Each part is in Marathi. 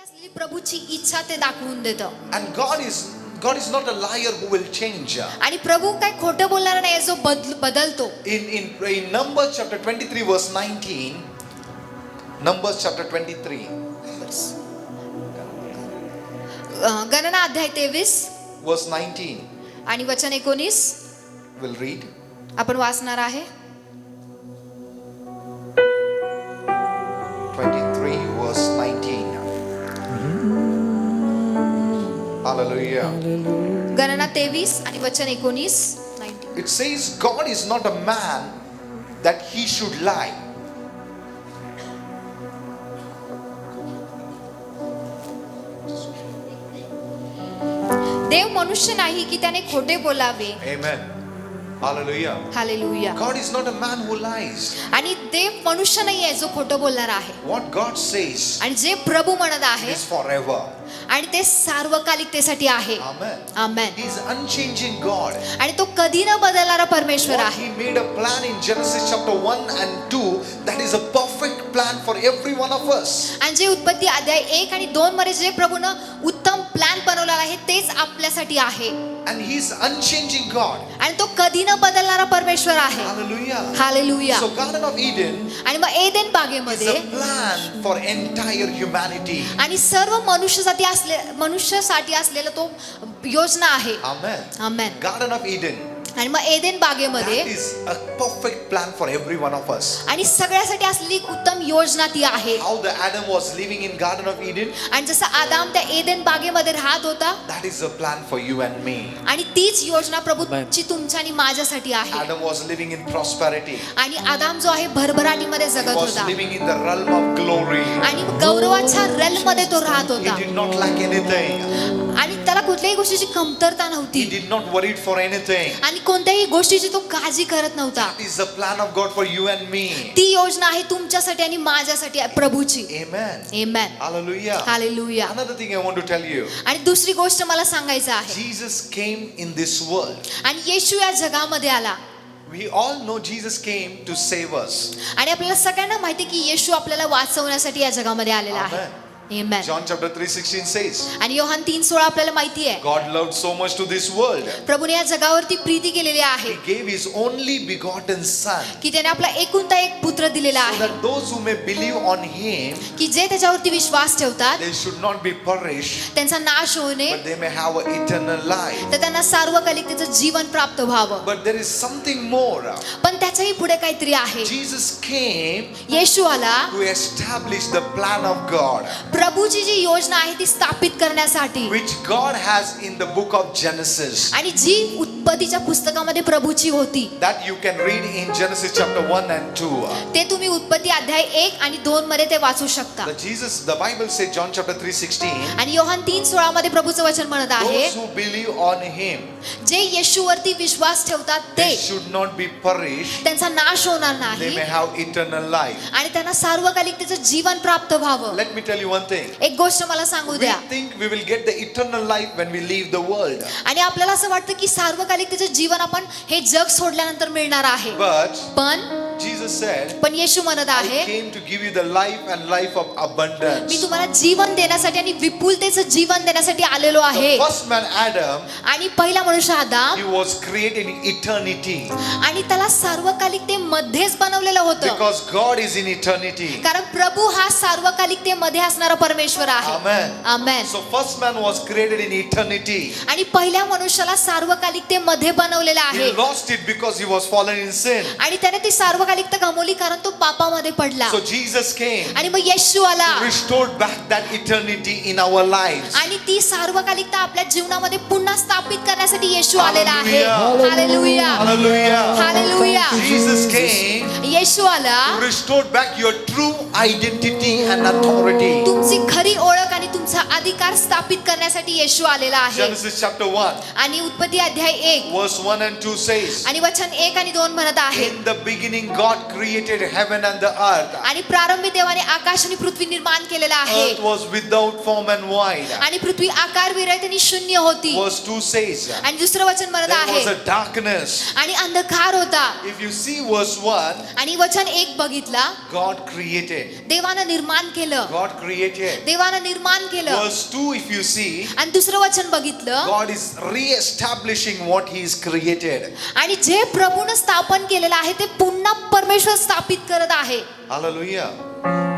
असलेली प्रभूची इच्छा ते दाखवून देतं. And God is not a liar who will change. आणि प्रभू काय खोटं बोलणार नाही जो बदलतो. In Numbers chapter 23 verse 19, Numbers chapter 23 गणना अध्याय 23 verse 19 आणि वचन 19 we'll read. आपण वाचणार आहे. 23 verse 19. Hallelujah. गणना 23 आणि वचन 19. It says God is not a man that he should lie. देव मनुष्य नाही की त्याने खोटे बोलावे. Amen. Hallelujah. Hallelujah. God is not a man who lies. आणि देव मनुष्य नाही आहे जो खोटं बोलणार आहे. What God says आणि जे प्रभू म्हणत आहे is forever. आणि ते सार्वकालिकतेसाठी आहे. Amen. Amen. He is unchanging God. आणि तो कधी न बदलणारा परमेश्वर What आहे. he made a plan in Genesis chapter 1 and 2, that is a perfect plan for every one of us. आणि जे उत्पत्ती अध्याय 1 आणि 2 मध्ये जे प्रभूनं उत्तम प्लॅन बनवलेला आहे तेच आपल्यासाठी आहे. And he is unchanging God. आणि तो कधी न बदलणारा परमेश्वर आहे. Hallelujah. Hallelujah. So Garden of Eden आणि मग एदेन is बागेमध्ये a plan for entire humanity. आणि सर्व मनुष्यासाठी असलेला तो योजना आहे. Amen. Amen. Garden of Eden, आणि मग एदेन that बागेमध्ये is a perfect plan for every one of us. आणि सगळ्यासाठी असलेली एक उत्तम योजना ती आहे. How the Adam was living in Garden of Eden, आणि जसं आदाम त्या एदेन बागेमध्ये राहत होता that is a plan for you and me. आणि तीच योजना प्रभूची तुमच्या आणि माझ्यासाठी आहे. Adam was living in prosperity. आणि आदाम जो आहे भरभराटीमध्ये He जगत was होता living in the realm of glory. आणि गौरवाच्या रेल मध्ये तो राहत He होता did not lack anything. आणि त्याला कुठल्याही गोष्टीची कमतरता He नव्हती did not worry for anything. आणि कोणत्याही गोष्टीची तो काळजी करत नव्हता. That is the plan of God for you and me. ती योजना आहे तुमच्यासाठी आणि माझ्यासाठी प्रभूची. Amen. Amen. Hallelujah. Hallelujah. Another thing I want to tell you. आणि दुसरी गोष्ट मला सांगायचं आहे. Jesus came in this world. आणि येशू या जगामध्ये आला. We all know Jesus came to save us. आणि आपल्याला सगळ्यांना माहिती की येशू आपल्याला वाचवण्यासाठी या जगामध्ये आलेला आहे. आमेन. John chapter 3:16 says, आणि योहान 3:16 आपल्याला माहिती आहे. God loved so much to this world. प्रभूने या जगावरती प्रीती केलेली आहे He gave his only begotten son, की त्याने आपला एकुलता एक पुत्र दिलेला so आहे that those who may believe on him, की जे त्याच्यावरती विश्वास ठेवतात they should not be perished, त्यांचा नाश होऊ नये but they may have an eternal life. तर त्यांना सार्वकालिकतेचं जीवन प्राप्त व्हावं. But there is something more. पण त्याच्याही पुढे काहीतरी आहे. Jesus came येशू आला to establish the plan of God, प्रभूची जी योजना आहे ती स्थापित करण्यासाठी which God has in the book of Genesis. आणि जी उत्पत्तीच्या पुस्तकामध्ये प्रभूची होती That you can read in Genesis chapter 1 and 2. ते तुम्ही उत्पत्ती अध्याय 1 आणि 2 मध्ये ते वाचू शकता. The Bible says, John chapter 3:16, आणि योहान 3:16 मध्ये प्रभूचं वचन म्हणत आहे those who believe on him, जे येशूवरती विश्वास ठेवतात they ते should not be perished, त्यांचा नाश होणार they नाही may have eternal life. आणि त्यांना सार्वकालिकतेचं जीवन प्राप्त व्हावं. Let me tell you one thing. एक गोष्ट मला सांगू We द्या. think we will get the eternal life when we leave the world. आणि आपल्याला असं वाटतं की सार्वकालिकतेचं जीवन आपण हे जग सोडल्यानंतर मिळणार आहे. But पण Jesus said, येशू म्हणत I आहे came to give you the life and life of abundance. मी तुम्हाला जीवन देण्यासाठी आणि विपुलतेचं जीवन देण्यासाठी आलेलो The आहे. first man Adam, आणि पहिला मनुष्य आदाम he was created in eternity आणि त्याला सार्वकालिकतेमध्येच बनवलेलं होतं because God is in eternity. कारण प्रभू हा सार्वकालिकतेमध्ये असणारा परमेश्वर आहे. Amen. Amen. So first man was created in eternity. आणि पहिल्या मनुष्याला सार्वकालिकतेमध्ये बनवलेलं He आहे lost it because he was fallen in sin. आणि त्याने ती सार्वकालिकता गमावली कारण तो पापामध्ये पडला. So Jesus came, आणि मग येशू आला restored back that eternity in our lives. आणि ती सार्वकालिकता आपल्या जीवनामध्ये पुन्हा स्थापित करण्यासाठी येशू आलेला आहे. Hallelujah. Hallelujah. Hallelujah. Hallelujah. Jesus came, येशू आला restored back your true identity and authority. तुमची खरी ओळख आणि तुमचा तुमचा अधिकार स्थापित करण्यासाठी येशू आलेला आहे. Genesis chapter 1, आणि उत्पत्ती अध्याय 1 verse 1 and 2 says, आणि वचन 1 आणि 2 म्हणत आहे, in the beginning God created heaven and the earth. आणि प्रारंभी देवाने आकाश आणि पृथ्वी निर्माण केलेला आहे. Earth was without form and void. आणि पृथ्वी आकारविरहित आणि शून्य होती. Verse 2 says, आणि दुसरं वचन म्हणत there was आहे, a darkness. आणि अंधकार होता. If you see verse 1, आणि वचन 1 बघितला, God created. देवानं निर्माण केलं. God created. देवानं निर्माण केलं. Verse 2, if you see, आणि दुसरं वचन बघितलं, God is re-establishing what He has created. आणि जे प्रभूनं स्थापन केलेलं आहे ते पुन्हा परमेश्वर स्थापित करत आहे. Hallelujah.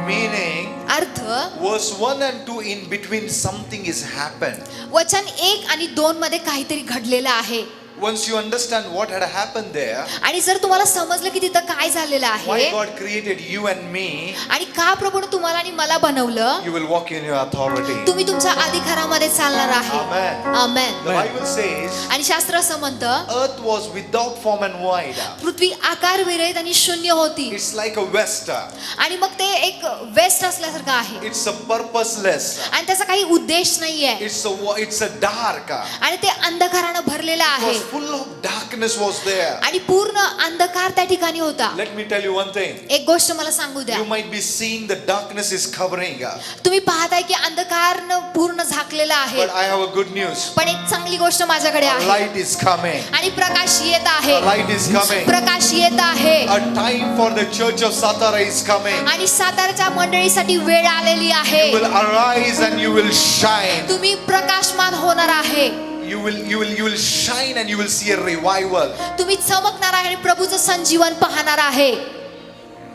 Meaning, अर्थ, verse 1 and 2 in between something is happened. वचन 1 आणि 2 मध्ये काहीतरी घडलेलं आहे. Once you understand what had happened there, आणि जर तुम्हाला समजलं की तिथं काय झालेलं why आहे God created you and me, आणि का प्रभूनं तुम्हाला आणि मला बनवलं, you will walk in your authority. तुम्ही तुमच्या अधिकारामध्ये चालणार आहे. Amen. Amen. The Bible says, आणि शास्त्र असं म्हणतं, earth was without form and void. पृथ्वी आकार विरहित आणि शून्य होती. It's like a west. आणि मग ते एक वेस्ट असल्यासारखं आहे. It's a purposeless. आणि त्याचा काही उद्देश नाहीये. It's a dark. आणि ते अंधकारानं भरलेलं It आहे. was full of darkness was there. आणि पूर्ण अंधकार त्या ठिकाणी होता. Let me tell you one thing. एक गोष्ट मला सांगू द्या, You might be seeing the darkness is covering. तुम्ही पाहताय की अंधकारनं पूर्ण झाकलेला आहे. But I have a good news. पण एक चांगली गोष्ट माझ्याकडे A आहे. light is coming. आणि प्रकाश येत आहे. A light is coming. प्रकाश येत आहे. A time for the church of Satara is coming. आणि सातारच्या मंडळीसाठी वेळ आलेली आहे. You will arise and you will shine. तुम्ही प्रकाशमान होणार आहे. You will shine and you will see a revival. तुम्ही चमकणार आहे आणि प्रभूचं संजीवन पाहणार आहे.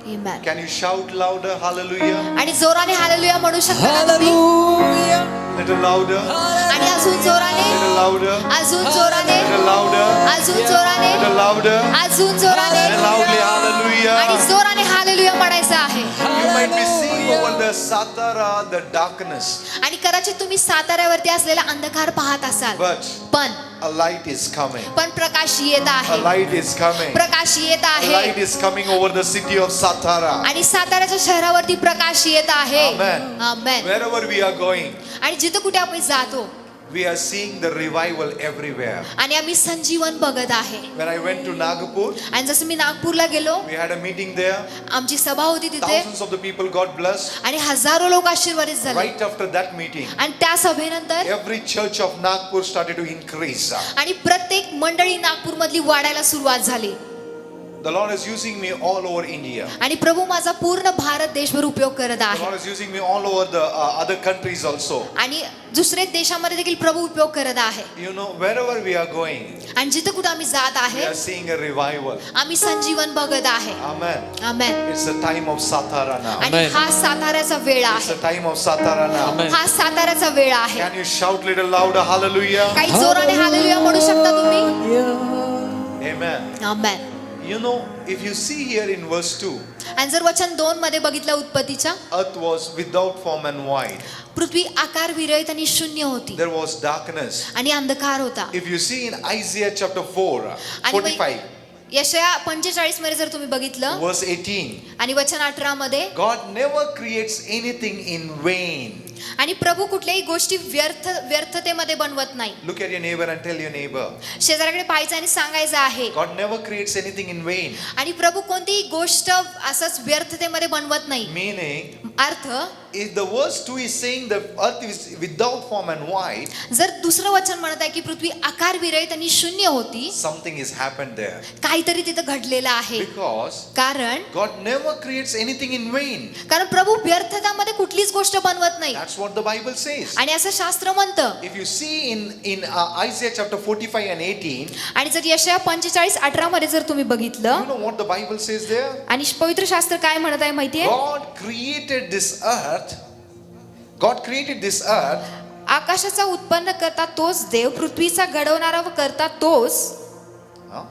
Amen. Can you shout louder? Hallelujah. आणि जोराने हालेलुया म्हणू शकता का तुम्ही? Hallelujah. Little louder. आणि अजून जोराने, Little louder. अजून जोराने, Little louder. अजून जोराने, Little louder. अजून जोराने And loudly hallelujah. आणि जोराने हालेलुया म्हणायचं आहे. You might be seeing over the Satara the darkness, आणि कदाचित तुम्ही साताऱ्यावरती असलेला अंधकार पाहत असाल, but पण a light is coming. पण प्रकाश येत A आहे. light is coming. प्रकाश येत A आहे. light is coming over the city of Satara. आणि साताऱ्याच्या शहरावरती प्रकाश येत आहे. Amen. Amen. Wherever we are going, आणि जिथं कुठे आपण जातो we are seeing the revival everywhere. आणि आम्ही संजीवन बघत आहे. When I went to Nagpur, आणि जसं मी नागपूरला गेलो, we had a meeting there. आमची सभा होती तिथे Thousands of the people got blessed. आणि हजारो लोक आशीर्वादित झाले. Right after that meeting, आणि त्या सभेनंतर every church of Nagpur started to increase. आणि प्रत्येक मंडळी नागपूरमधली वाढायला सुरुवात झाली. The Lord is using me all over India. आणि प्रभू माझा पूर्ण भारत देशभर उपयोग करत The आहे. Lord is using me all over the other countries also. आणि दुसरे देशामध्ये देखील प्रभू उपयोग करत आहे. You know, wherever we are going, आणि जिथे कुठे आम्ही जात we आहे, are seeing a revival. आम्ही संजीवन बघत आहे. Amen. Amen. It's the time of Satara now. आणि Amen. हा साताऱ्याचा वेळ It's आहे. the time of Satara now. Amen. हा साताऱ्याचा वेळ आहे. Can you shout little louder? Hallelujah. काही जोराने हालेलुया म्हणू शकता तुम्ही? Amen. Amen. You know, if you see here in verse 2, आणि जर वचन 2 मध्ये बघितलं उत्पत्तीच्या, earth was without form and void. पृथ्वी आकार विरहित आणि शून्य होती There was darkness. आणि अंधकार होता. If you see in Isaiah chapter 4, आणि 45, यशया 45 मध्ये जर तुम्ही बघितलं verse 18, आणि वचन 18 मध्ये, God never creates anything in vain. आणि प्रभू कुठल्याही गोष्टी व्यर्थतेमध्ये बनवत नाही. Look at your neighbor and tell your neighbor, शेजाऱ्याकडे पाहायचं आणि सांगायचं आहे, God never creates anything in vain. आणि प्रभू कोणतीही गोष्ट असंच व्यर्थतेमध्ये बनवत नाही. Meaning, अर्थ, if the verse 2 is saying the earth is without form and void, जर दुसरं वचन म्हणत आहे की पृथ्वी आकार विरहित आणि शून्य होती, something has happened there. काहीतरी तिथं घडलेलं आहे. Because कारण God never creates anything in vain. प्रभू व्यर्थतामध्ये कुठलीच गोष्ट बनवत नाही. That's what the Bible says. आणि असं शास्त्र म्हणतं. If you see in Isaiah chapter 45 and 18, आणि जर यशया 45:18 मध्ये जर तुम्ही you बघितलं, know what the Bible says there? आणि पवित्र शास्त्र काय म्हणत आहे माहितीये? God created this earth. God created this earth. आकाशाचा उत्पन्न करता तोच देव, पृथ्वीचा घडवणारा व करता तोच. Huh?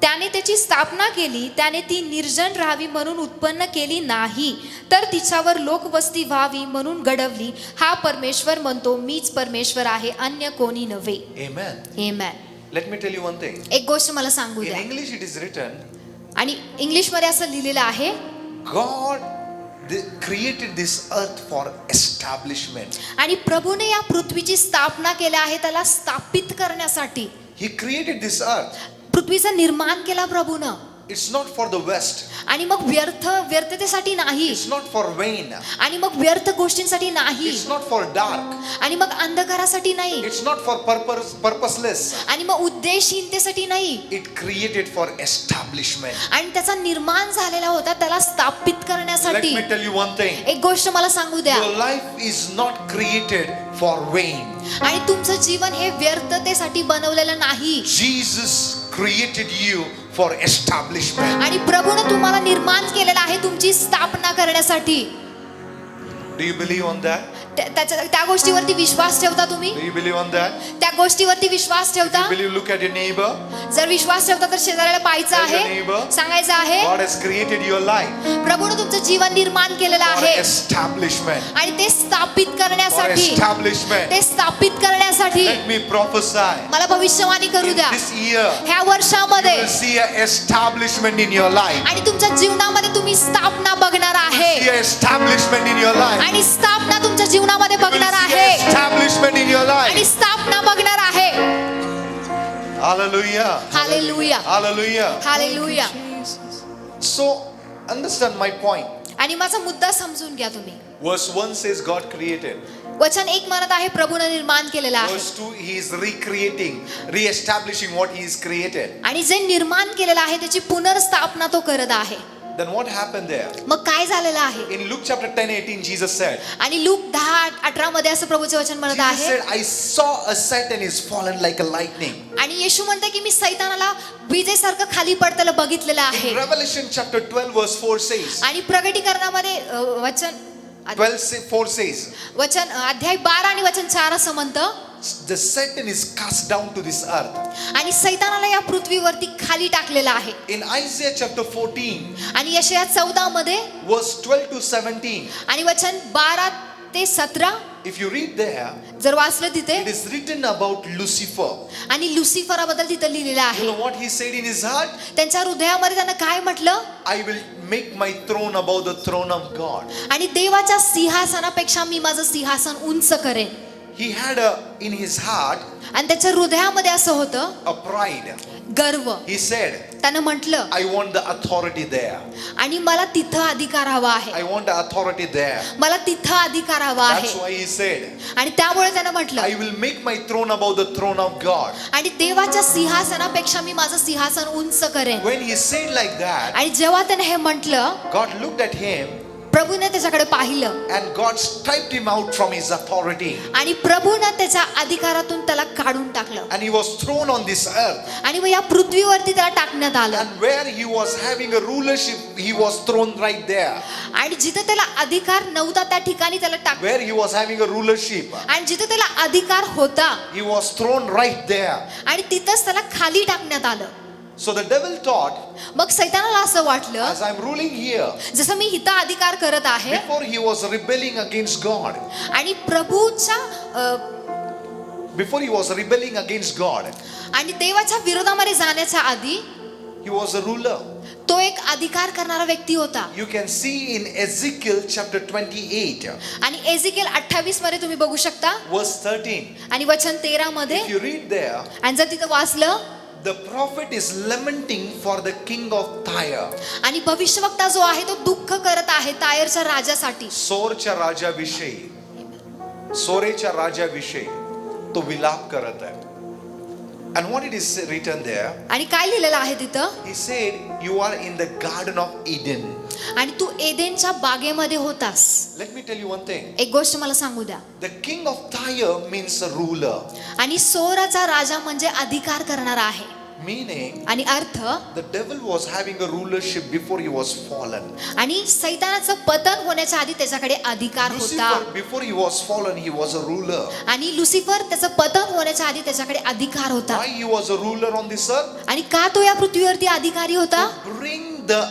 त्याने त्याची स्थापना केली, त्याने ती निर्जन राहावी म्हणून उत्पन्न केली नाही, तर तिच्यावर लोकवस्ती व्हावी म्हणून घडवली. हा परमेश्वर म्हणतो, मीच परमेश्वर आहे, अन्य कोणी नव्हे. Amen. Amen. Let me tell you one thing. एक गोष्ट मला सांगू In द्या. English it is written, आणि इंग्लिश मध्ये असं लिहिलेलं आहे, God they created this earth for establishment. आणि प्रभूने या पृथ्वीची स्थापना केली आहे त्याला स्थापित करण्यासाठी. He created this earth. पृथ्वीचं निर्माण केला प्रभूनं. It's not for the West. आणि मग व्यर्थतेसाठी नाही. It's not for vain. आणि मग व्यर्थ गोष्टींसाठी नाही. It's not for dark. आणि मग अंधकारासाठी नाही. It's not for purposeless. आणि मग उद्देशहीनतेसाठी नाही. It created for establishment. आणि त्याचा निर्माण झालेला होता त्याला स्थापित Let करण्यासाठी. me tell you one thing. एक गोष्ट मला सांगू द्या. Your life is not created for vain. आणि तुमचं जीवन हे व्यर्थतेसाठी बनवलेलं नाही. Jesus created you for establishment. आणि प्रभूने तुम्हाला निर्माण केलेलं आहे तुमची स्थापना करण्यासाठी. Do you believe on that? त्या गोष्टीवरती विश्वास ठेवता तुम्ही? Do you believe on that? त्या गोष्टीवरती विश्वास ठेवता? You believe, look at your neighbor. जर विश्वास ठेवता तर शेजाऱ्याला पाहायचं Tell your आहे, neighbor, सांगायचं आहे God has created your life प्रभूने तुमचं जीवन निर्माण केलेलं for आहे establishment. आणि ते स्थापित For करण्यासाठी. establishment. ते स्थापित करण्यासाठी. Let me prophesy. मला भविष्यवाणी करू In द्या. this year, ह्या you वर्षामध्ये will see an establishment in your life. आणि तुमच्या जीवनामध्ये तुम्ही स्थापना बघणार See आहे. an establishment in your life. आणि स्थापना तुमच्या जीवनामध्ये You will बघणार see आहे. an establishment in your आणि life. स्थापना बघणार आहे. Hallelujah. Hallelujah. Hallelujah. Hallelujah. So, understand my point. आणि माझा मुद्दा समजून घ्या तुम्ही. Verse 1 says God created. वचन 1 म्हणत आहे प्रभूने निर्माण केलेलं आहे. Verse 2, He is recreating, re-establishing what He has created. आणि जे निर्माण केलेलं आहे त्याची पुनर्स्थापना तो करत आहे. Then what happened there? मग काय झालेलं आहे? In Luke chapter 10:18, Jesus said, आणि लूक 10:18 मध्ये असं प्रभूचे वचन म्हणत Jesus आहे. said, I saw a Satan is fallen like a lightning. आणि येशू म्हणते की मी सैतानाला विजेसारखं खाली पडताना बघितलेलं In आहे. Revelation chapter 12 verse 4 says, आणि प्रगटीकरणामध्ये वचन अध्याय 12 आणि वचन 4 असं म्हणतं the Satan is cast down to this earth. आणि सैतानाला या पृथ्वीवरती खाली टाकलेलं आहे. In Isaiah chapter 14 आणि यशाया 14 मध्ये verse 12 to 17, आणि वचन 12 ते 17 if you read there, जर वाचलं तिथे it is written about Lucifer. आणि लुसिफराबद्दल तिथं लिहिलेलं You आहे. know what he said in his heart? त्यांच्या हृदयामध्ये त्यानं काय म्हटलं? I will make my throne above the throne of God. आणि देवाच्या सिंहासनापेक्षा मी माझं सिंहासन उंच करेन. He had in his heart आणि त्याच्या हृदयामध्ये असं होतं a pride. गर्व. He said, त्यानं म्हटलं I want the authority there. आणि मला तिथं अधिकार हवा आहे. I want the authority there. मला तिथं अधिकार हवा That's आहे. why he said, आणि त्यामुळे त्यानं म्हटलं I will make my throne above the throne of God. आणि देवाच्या सिंहासनापेक्षा मी माझं सिंहासन उंच करेन. When he said like that, आणि जेव्हा त्याने हे म्हटलं God looked at him प्रभूने त्याच्याकडे पाहिलं and God striped him out from his authority. आणि प्रभूने त्याच्या अधिकारातून त्याला काढून टाकलं. And he was thrown on this earth. आणि मग या पृथ्वीवरती त्याला टाकण्यात आलं. And where he was having a rulership, he was thrown right there. आणि जिथे त्याला अधिकार नव्हता त्या ठिकाणी त्याला टाक. Where he was having a rulership, आणि जिथे त्याला अधिकार होता he was thrown right there. आणि तिथंच त्याला खाली टाकण्यात आलं. So the devil thought, मग सैतानाला असं वाटलं as I'm ruling here, जसं मी हिता अधिकार करत आहे before he was rebelling against God, आणि प्रभूच्या before he was rebelling against God, आणि देवाच्या विरोधामध्ये जाण्याच्या आधी he was a ruler. तो एक अधिकार करणारा व्यक्ती होता. You can see in Ezekiel chapter 28, आणि एजिकेल 28 मध्ये तुम्ही बघू शकता verse 13. आणि वचन 13 मध्ये If you read there, आणि जर तिथं वाचलं the prophet is lamenting for the king of Tyre. आणि भविष्यवक्ता जो आहे तो दुःख करत आहे तायरच्या राजासाठी. सोरच्या राजाविषयी, सोरेच्या राजाविषयी तो विलाप करत आहे. And what it is written there? आणि काय लिहिलेलं आहे तिथं? He said, you are in the garden of Eden. आणि तू एदेनच्या बागेमध्ये होतास. Let me tell you one thing. एक गोष्ट मला सांगू द्या. The king of Tyre means a ruler. आणि सोराचा राजा म्हणजे अधिकार करणारा आहे. Meaning, आणि अर्थ the devil was having a rulership before he was fallen. आणि सैतानाचं पतन होण्याच्या आधी त्याच्याकडे अधिकार होता. Lucifer, before he was fallen, he was a ruler. आणि लुसिफर त्याचं पतन होण्याच्या आधी त्याच्याकडे अधिकार होता. Why he was a ruler on this earth? आणि का तो या पृथ्वीवरती अधिकारी होता? Bring the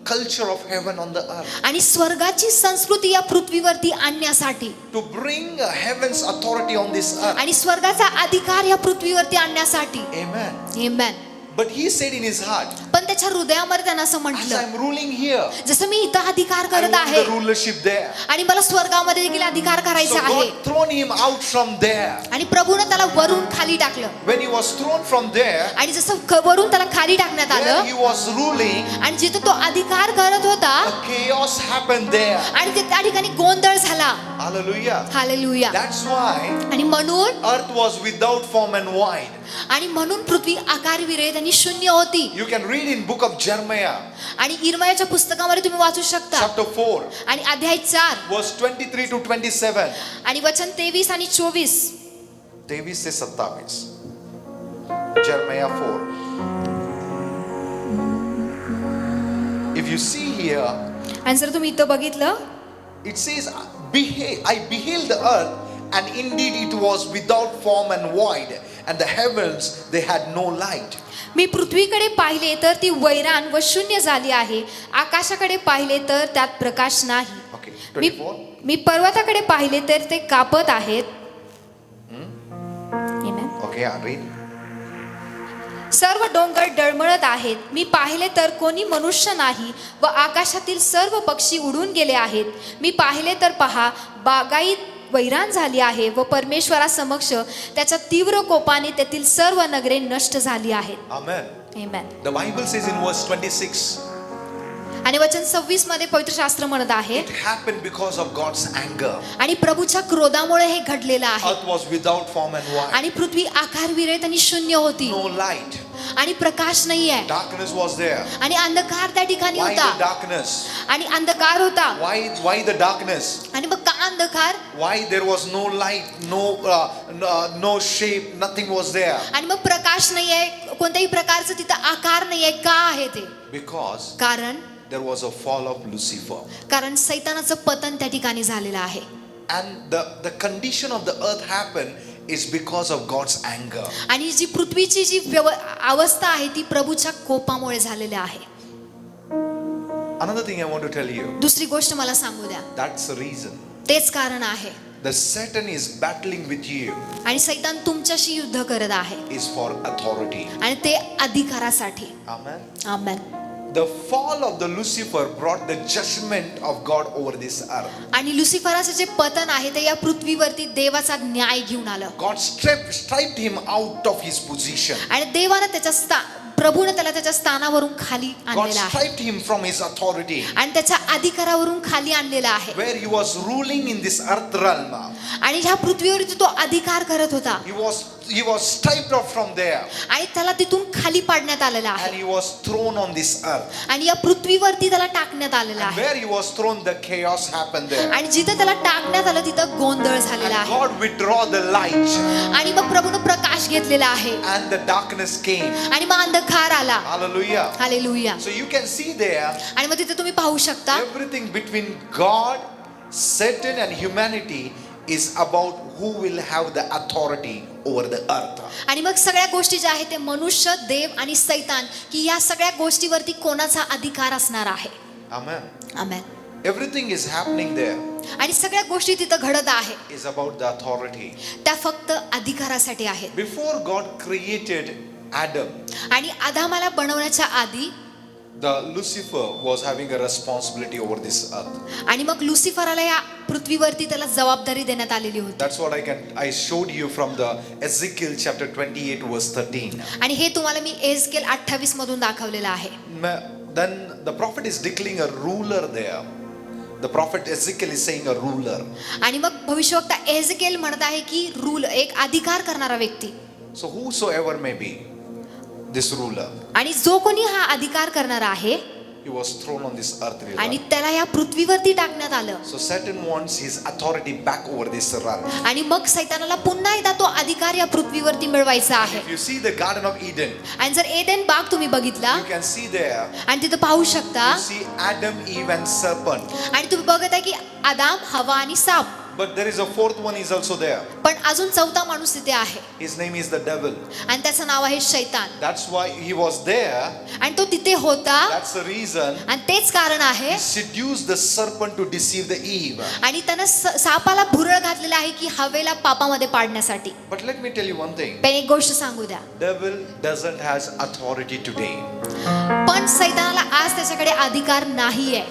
culture of heaven on the earth. आणि स्वर्गाची संस्कृती या पृथ्वीवरती आणण्यासाठी. To bring heaven's authority on this earth. आणि स्वर्गाचा अधिकार या पृथ्वीवरती आणण्यासाठी. Amen. Amen. But he said in his heart, पण त्याच्या हृदयामध्ये त्यानं असं As म्हटलं, I'm ruling here, जसं मी इथं अधिकार I करत want आहे the rulership there. आणि मला स्वर्गामध्ये देखील अधिकार So करायचा आहे. God thrown him out from there. आणि प्रभूनं त्याला वरून खाली टाकलं. When he was thrown from there, आणि जसं वरून त्याला खाली टाकण्यात where आलं he was ruling, आणि जिथं तो अधिकार करत होता a chaos happened there. आणि ते त्या ठिकाणी गोंधळ झाला. Hallelujah. हालेलुया. That's why आणि म्हणून earth was without form and void. आणि म्हणून पृथ्वी आकारविरहित आणि शून्य होती. You can read in book of Jeremiah, आणि इर्मयाच्या पुस्तकामध्ये तुम्ही वाचू शकता. chapter 4, आणि अध्याय 4 verse 23 to 27. आणि वचन 23 आणि 24. 23 से 27. Jeremiah 4. If you see here, आणि जर तुम्ही इथं बघितलं, it says, I beheld the earth, and indeed it was without form and void, and the heavens, they had no light. मी पृथ्वीकडे पाहिले तर ती वैराण व शून्य झाली आहे. आकाशाकडे पाहिले तर त्यात प्रकाश नाही. Okay, मी 24. मी पर्वताकडे पाहिले तर ते कापत आहेत. Amen. Okay, I read. सर्व डोंगर डळमळत आहेत. मी पाहिले तर कोणी मनुष्य नाही व आकाशातील सर्व पक्षी उडून गेले आहेत. मी पाहिले तर पहा, बागायत वैराण झाली आहे व परमेश्वरासमक्ष त्याच्या तीव्र कोपाने तेथील सर्व नगरे नष्ट झाली आहेत. Amen. Amen. The Bible says in verse 26, आणि वचन 26 मध्ये पवित्र शास्त्र म्हणत आहे, it happened because of God's anger. आणि प्रभूच्या क्रोधामुळे हे घडलेलं आहे. Earth was without form and void. आणि पृथ्वी आकारविरहित आणि शून्य होती No light. आणि प्रकाश नाहीये. Darkness was there. आणि अंधकार त्या ठिकाणी Why होता. the darkness? आणि अंधकार होता. Why the darkness? आणि मग का अंधकार? Why there was no light, no shape, nothing was there? आणि मग प्रकाश नाहीये, कोणत्याही प्रकारचं तिथं आकार नाहीये. का आहे ते? Because कारण there was a fall of Lucifer. कारण सैतानाचं पतन त्या ठिकाणी झालेलं आहे. And the condition of the earth happened is because of God's anger. आणि जी पृथ्वीची जी अवस्था आहे ती प्रभूच्या कोपामुळे झालेली आहे. Another thing I want to tell you, दुसरी गोष्ट मला सांगू द्या, that's the reason. तेच कारण आहे. The Satan is battling with you आणि सैतान तुमच्याशी युद्ध करत आहे is for authority. आणि ते अधिकारासाठी. Amen. Amen. The fall of the Lucifer brought the judgment of God over this earth. आणि लुसिफराचं जे पतन आहे ते या पृथ्वीवरती देवाचा न्याय घेऊन आलं. God striped him out of his position. आणि देवानं त्याच्या प्रभूने त्याला त्याच्या स्थानावरून खाली God आणलेला आहे striped him from his authority, आणि त्याच्या अधिकारावरून खाली आणलेला आहे. where he was ruling in this earth realm. आणि ह्या पृथ्वीवरती तो अधिकार करत होता He was striped off from there, आणि त्याला तिथून खाली पाडण्यात आलेला and आहे. he was thrown on this earth. आणि या पृथ्वीवरती त्याला टाकण्यात आलेला And आहे. where he was thrown, the chaos happened there. आणि जिथं त्याला टाकण्यात आलं तिथं गोंधळ झालेला And आहे. God withdraw the light, आणि मग प्रभूनं प्रकाश घेतलेला आहे and the darkness came. आणि मग अंधकार आला. Hallelujah. Hallelujah. So you can see there, आणि मग तिथे तुम्ही पाहू शकता everything between God, Satan, and humanity is about who will have the authority over the earth. आणि मग सगळ्या गोष्टी ज्या आहेत ते मनुष्य, देव आणि सैतान, की या सगळ्या गोष्टीवरती कोणाचा अधिकार असणार आहे. Amen. Amen. Everything is happening there आणि सगळ्या गोष्टी तिथं घडत आहे is about the authority. त्या फक्त अधिकारासाठी आहेत. Before God created Adam, आणि आदामाला बनवण्याच्या आधी the Lucifer was having a responsibility over this earth. आणि मग लुसिफराला या पृथ्वीवरती त्याला जबाबदारी देण्यात आलेली होती. That's what I showed you from the Ezekiel chapter 28 verse 13. आणि हे तुम्हाला मी एझेकिएल 28 मधून दाखवलेलं आहे. Then the prophet is declaring a ruler there. The prophet Ezekiel is saying a ruler. आणि मग भविष्यवक्ता एझेकिएल म्हणत आहे की रूल, एक अधिकार करणारा व्यक्ती. So whosoever may be this ruler, आणि जो कोणी हा अधिकार करणारा आहे he was thrown on this earth realm. आणि त्याला या पृथ्वीवरती टाकण्यात आलं. So Satan wants his authority back over this realm. आणि मग सैतानाला पुन्हा एकदा तो अधिकार या पृथ्वीवरती मिळवायचा आहे. If you see the Garden of Eden, आणि जर एदेन बाग तुम्ही बघितला you can see there, आणि तिथं पाहू शकता you see Adam, Eve, and serpent. आणि तुम्ही बघत आहे की आदाम, हवा आणि साप. But there is a fourth one is also there. पण अजून चौथा माणूस तिथे आहे His name is the devil. आणि त्याचं नाव आहे शैतान. That's why he was there. आणि तो तिथे होता That's the reason आणि तेच कारण आहे. he seduced the serpent to deceive the Eve. आणि त्यानं सापाला भुरळ घातलेला आहे की हवेला पापामध्ये पाडण्यासाठी. But let me tell you one thing. पण एक गोष्ट सांगू द्या, Devil doesn't has authority today. पण सैतानाला आज त्याच्याकडे अधिकार नाहीये.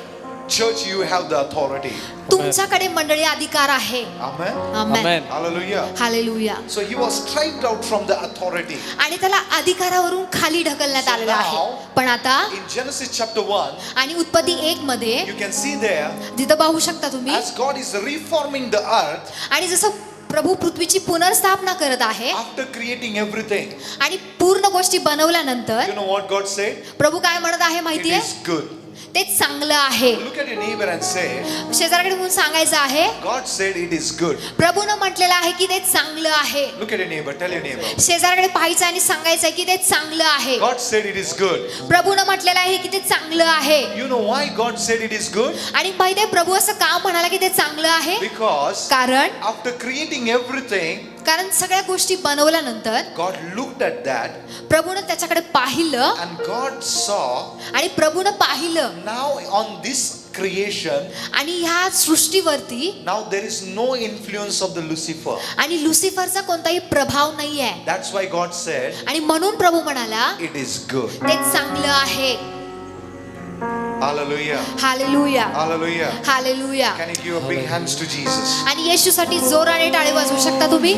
Church, you have the authority. तुमच्याकडे मंडळी अधिकार आहे. Amen. Amen. Amen. Hallelujah. Hallelujah. So he was striped out from the authority. आणि त्याला अधिकारावरून खाली ढकलण्यात आलेलं आहे. पण आता In Genesis chapter 1, आणि उत्पत्ती 1 मध्ये you can see there, तिथं पाहू शकता तुम्ही, as God is reforming the earth आणि जसं प्रभू पृथ्वीची पुनर्स्थापना करत आहे after creating everything. आणि पूर्ण गोष्टी बनवल्यानंतर You know what God said? प्रभू काय म्हणत आहे It माहितीये? is good. ते चांगलं आहे. Look at your neighbor and say, शेजाऱ्याकडे म्हणून सांगायचं आहे, God said it is good. प्रभूनं म्हटलेलं आहे की ते चांगलं आहे. Look at your neighbor. Tell your neighbor. शेजाऱ्याकडे पाहायचं आणि सांगायचं आहे की ते चांगलं आहे. God said it is good. प्रभूनं म्हटलेलं आहे की ते चांगलं आहे. You know why God said it is good? आणि माहितीये प्रभू असं का म्हणाला की ते चांगलं आहे? Because कारण after creating everything, सगळ्या गोष्टी बनवल्यानंतर God looked at that प्रभूनं त्याच्याकडे पाहिलं and God saw आणि प्रभूनं पाहिलं now on this creation, आणि ह्या सृष्टीवरती now there is no influence of the Lucifer. आणि लुसिफरचा कोणताही प्रभाव नाहीये. That's why God said आणि म्हणून प्रभू म्हणाला it is good. ते चांगलं आहे. Hallelujah. Hallelujah. Hallelujah. Hallelujah. Can you give a big hands to Jesus? आणि येशूसाठी जोराने टाळी वाजवू शकता तुम्ही.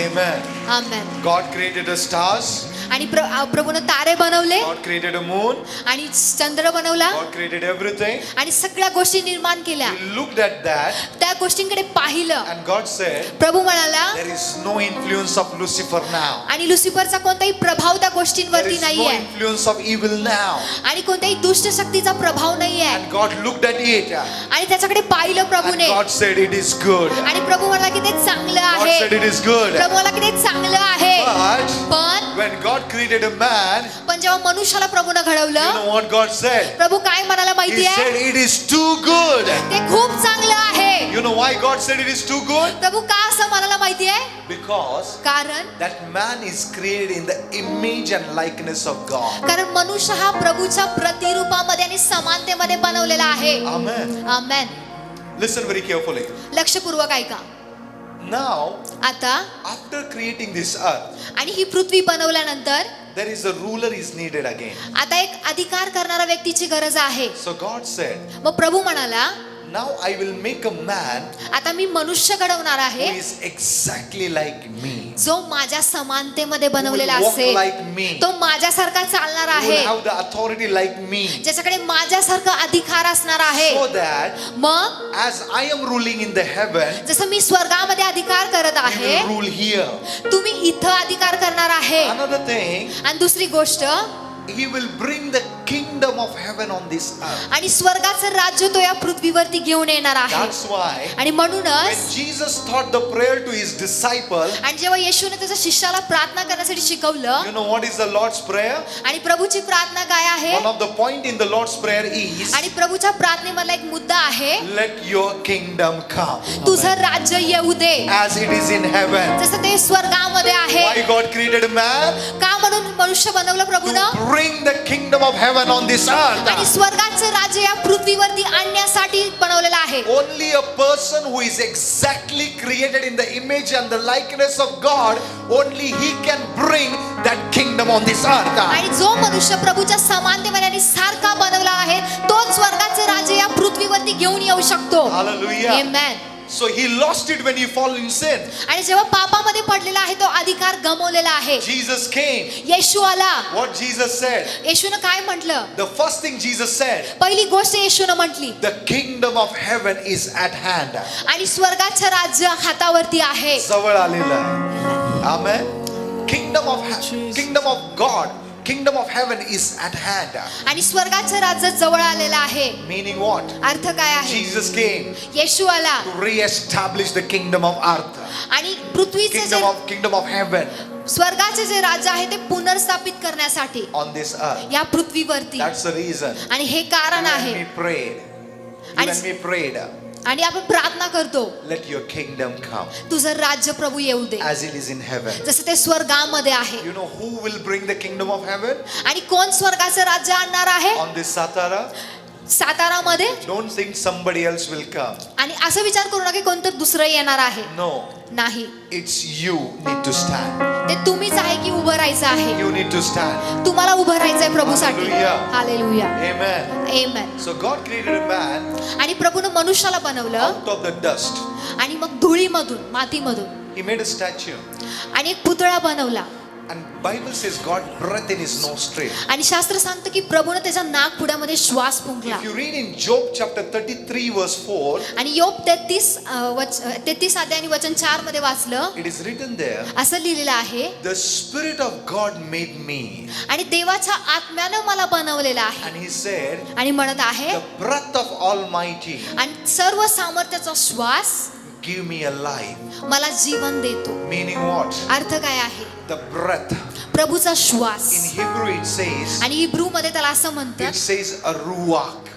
Amen. Amen. God created the stars. आणि प्रभूनं तारे बनवले God created a moon. आणि चंद्र बनवला God created everything. आणि सगळ्या गोष्टी निर्माण केल्या. He looked at that त्या गोष्टींकडे पाहिलं. and God said प्रभू म्हणाला there is no influence of Lucifer now. आणि लुसिफरचा कोणताही प्रभाव त्या There गोष्टींवरती is no नाहीये influence of evil now. आणि कोणत्याही दुष्ट शक्तीचा प्रभाव नाहीये. And God looked at it आणि त्याच्याकडे पाहिलं and प्रभूने God said it is good. आणि प्रभू म्हणाला की ते चांगलं God आहे. said it is good. प्रभू म्हणाला की ते चांगलं आहे. But पण when God created a man, जेव्हा मनुष्याला प्रभूनं you घडवलं, know what God said? प्रभू काय म्हणाला He माहिती said आहे? it is too good. ते खूप चांगलं आहे. You know why God said it is too good? प्रभू का असं म्हणाला माहिती आहे? Because कारण that man is created in the image and likeness of God. कारण मनुष्य हा प्रभूच्या प्रतिरूपामध्ये आणि समानतेमध्ये बनवलेला आहे. Amen. आमेन. Listen very carefully. लक्षपूर्वक ऐका. Now, आता after creating this earth, आणि ही पृथ्वी बनवल्यानंतर there is a ruler is needed again. आता एक अधिकार करणारा व्यक्तीची गरज आहे. So God said, मग प्रभू म्हणाला, now I will make a man आता मी मनुष्य घडवणार who आहे is exactly like me. जो माझ्या समानतेमध्ये Who will बनवलेला walk असेल, like me. तो माझ्यासारखा चालणार Who will आहे, have the authority like me. ज्याच्याकडे माझ्यासारखा अधिकार असणार आहे. So that मग as I am ruling in the heaven, जसं मी स्वर्गामध्ये अधिकार करत he आहे, will rule here. तुम्ही इथं अधिकार करणार आहे. Another thing, आणि दुसरी गोष्ट, he will bring the kingdom of heaven on this earth. आणि स्वर्गाचं राज्य तो या पृथ्वीवरती घेऊन येणार आहे. That's why आणि म्हणूनच when Jesus taught the prayer to his disciple, आणि जेव्हा येशूने त्याच्या शिष्याला प्रार्थना करण्यासाठी शिकवलं, you know what is the Lord's prayer? आणि प्रभूची प्रार्थना काय आहे? One of the point in the Lord's prayer is, आणि प्रभूच्या प्रार्थनेमधला एक मुद्दा आहे, let your kingdom come तुझं राज्य येऊ दे as it is in heaven. जसं ते स्वर्गामध्ये आहे. Why God created a man? का म्हणून मनुष्य बनवलं प्रभूनं? To bring the kingdom of heaven on this आणि earth. स्वर्गाचं राज्य या पृथ्वीवरती आणण्यासाठी बनवलेलं आहे. Only a person who is exactly created in the image and the likeness of God, only he can bring that kingdom on this earth. आणि जो मनुष्य प्रभूच्या समानतेमध्ये आणि सारखा बनवला आहे, तोच स्वर्गाचं राज्य या पृथ्वीवरती घेऊन येऊ शकतो. Hallelujah. Amen. So he lost it when he fell in sin. आणि जेव्हा पापामध्ये पडलेला आहे, तो अधिकार गमावलेला आहे. Jesus came. येशू आला. What Jesus said? येशूनं काय म्हटलं? The first thing Jesus said, पहिली गोष्ट येशूनं म्हटली, the kingdom of heaven is at hand. आणि स्वर्गाचं राज्य हातावरती आहे. जवळ आलेलं आहे. Amen. Kingdom of God, kingdom of heaven is at hand. आणि स्वर्गाचं राज्य जवळ आलेलं आहे. Meaning what? अर्थ काय आहे? Jesus came येशू आला to re-establish the kingdom of earth, आणि पृथ्वीचे जे kingdom of heaven स्वर्गाचे जे राज्य आहे ते पुनर्स्थापित करण्यासाठी on this earth. या पृथ्वीवरती. That's the reason. आणि हे कारण When आहे. we prayed, आणि when we prayed, आणि आपण प्रार्थना करतो, let your kingdom come तुझं राज्य प्रभू येऊ दे, as it is in heaven. जसं ते स्वर्गामध्ये आहे. You know who will bring the kingdom of heaven आणि कोण स्वर्गाचं राज्य आणणार आहे on this Satara? सातारामध्ये? Don't think somebody else will come. आणि असं विचार करू नका की कोणतं दुसरं येणार आहे. No, नाही, it's you need to stand. ते तुम्हीच आहे की उभं राहायचं आहे. You need to stand. तुम्हाला उभं राहायचंय प्रभूसाठी. Hallelujah. Hallelujah, Amen. Amen. So God created a man आणि प्रभूनं मनुष्याला बनवलं out of the dust. आणि मग धुळीमधून, मातीमधून He made a statue. आणि एक पुतळा बनवला. And Bible says God breathed in his nostril. आणि शास्त्र सांगतं की प्रभूनं त्याच्या नाकपुड्यामध्ये श्वास फुंकला. If you read in Job chapter 33 verse 4, आणि योग 33 अध्याय आणि वचन 4 मध्ये वाचलं, it is written there, असं लिहिलेलं आहे, the Spirit of God made me. आणि देवाच्या आत्म्यानं मला बनवलेलं आहे. And he said, आणि म्हणत आहे, the breath of Almighty आणि सर्व सामर्थ्याचा श्वास give me a life. मला जीवन देतो. Meaning what? अर्थ काय आहे? The breath. प्रभूचा श्वास. In Hebrew it says, आणि हिब्रू मध्ये त्याला असं म्हणतात, it says a ruach.